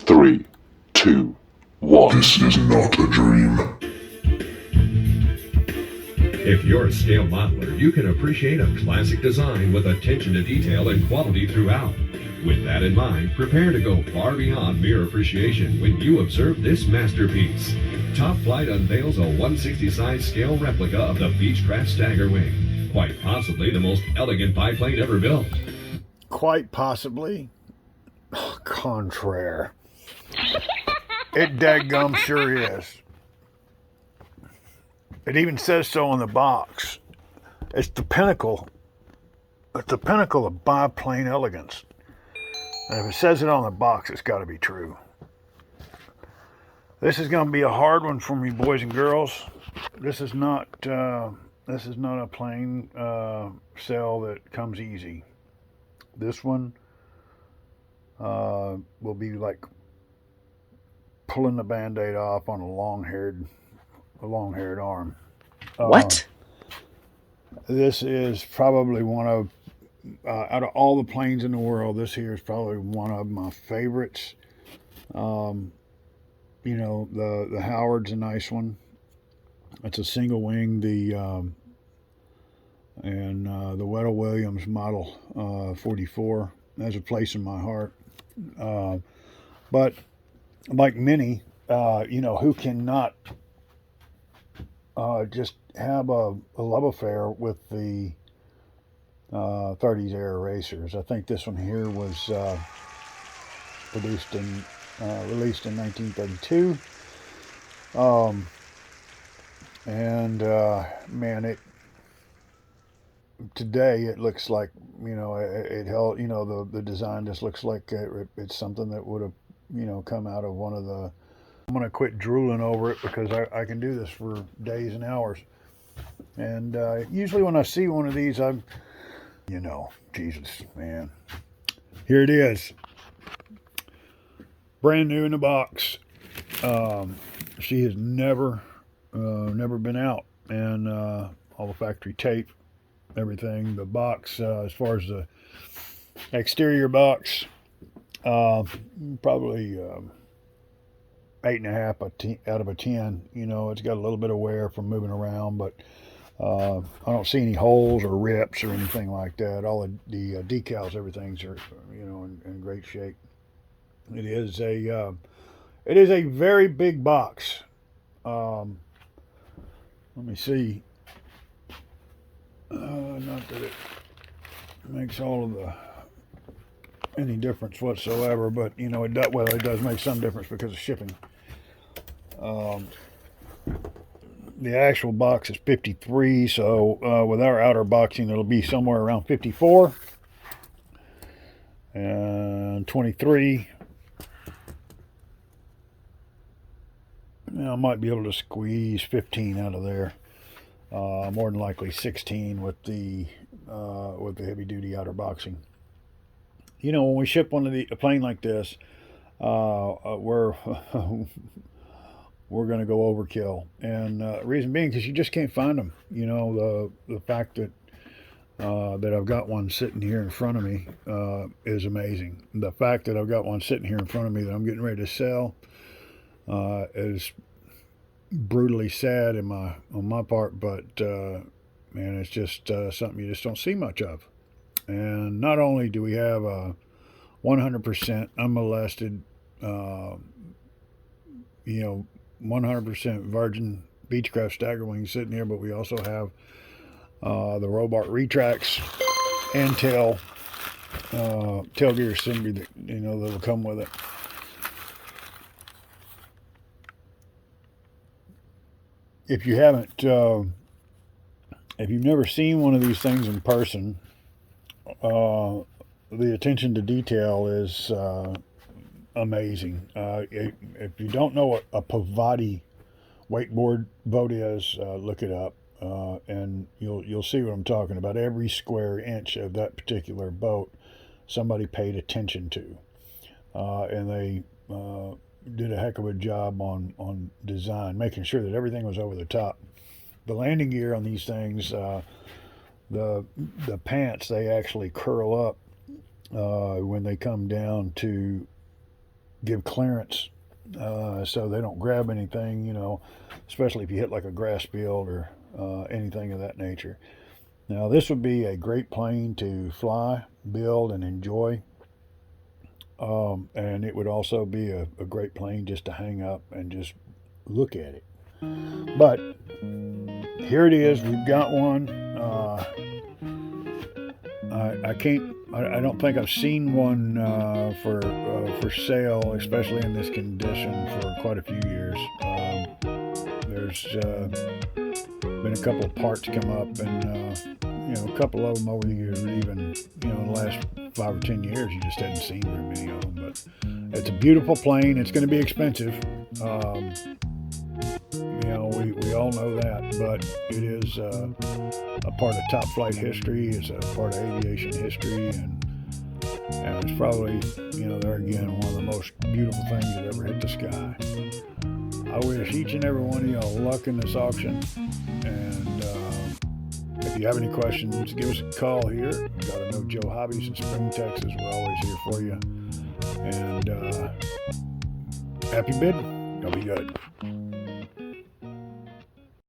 3, 2, 1. This is not a dream. If you're a scale modeler, you can appreciate a classic design with attention to detail and quality throughout. With that in mind, prepare to go far beyond mere appreciation when you observe this masterpiece. Top Flight unveils a 1/60 size scale replica of the Beechcraft Staggerwing, quite possibly the most elegant biplane ever built. Quite possibly. Contraire. It dadgum sure is. It even says so on the box. It's the pinnacle. It's the pinnacle of biplane elegance. And if it says it on the box, it's got to be true. This is going to be a hard one for me, boys and girls. This is not a plane sail that comes easy. This one will be like pulling the Band-Aid off on a long-haired arm. What? This is probably one of, out of all the planes in the world, this here is probably one of my favorites. You know, the Howard's a nice one. It's a single wing. The Weddell Williams model 44 has a place in my heart. But like many, who cannot just have a love affair with the 30s era racers. I think this one here was released in 1932. Man, today it looks like, it held, the design just looks like it's something that would have, come out of one of the. I'm going to quit drooling over it because I can do this for days and hours. And usually when I see one of these, Jesus, man. Here it is. Brand new in the box. She has never been out. And all the factory tape, everything. The box, as far as the exterior box, probably 8.5 out of a 10. It's got a little bit of wear from moving around, but I don't see any holes or rips or anything like that. All the decals, everything's are in great shape. It is a very big box. Let me see. Not that it makes all of any difference whatsoever, but it does make some difference because of shipping. The actual box is 53, so with our outer boxing, it'll be somewhere around 54 and 23. Now, I might be able to squeeze 15 out of there. More than likely 16 with the heavy-duty outer boxing. When we ship a plane like this, we're going to go overkill, and reason being because you just can't find them. The fact that I've got one sitting here in front of me is amazing. The fact that I've got one sitting here in front of me that I'm getting ready to sell is brutally sad on my part, but man, it's just something you just don't see much of. And not only do we have a 100% unmolested, 100% virgin Beechcraft Staggerwing sitting here, but we also have the Robart retracts and tail gear assembly that that'll come with it. If you haven't, if you've never seen one of these things in person, the attention to detail is amazing. If you don't know what a Pavati wakeboard boat is, look it up, and you'll see what I'm talking about. Every square inch of that particular boat, somebody paid attention to, and they did a heck of a job on design, making sure that everything was over the top. The landing gear on these things, the pants, they actually curl up when they come down to give clearance so they don't grab anything, especially if you hit like a grass field or anything of that nature. Now, this would be a great plane to fly, build, and enjoy. And it would also be a great plane just to hang up and just look at it. But here it is. We've got one. I can't. I don't think I've seen one for sale, especially in this condition, for quite a few years. There's been a couple of parts come up, and a couple of them over the years. Even in the last 5 or 10 years, you just hadn't seen very many of them. But it's a beautiful plane. It's going to be expensive. We all know that, but it is a part of top flight history. It's a part of aviation history, and it's probably, there again, one of the most beautiful things that ever hit the sky. I wish each and every one of y'all luck in this auction, and if you have any questions, give us a call here. You got to know Joe Hobbies in Spring, Texas. We're always here for you, and happy bidding. It'll be good.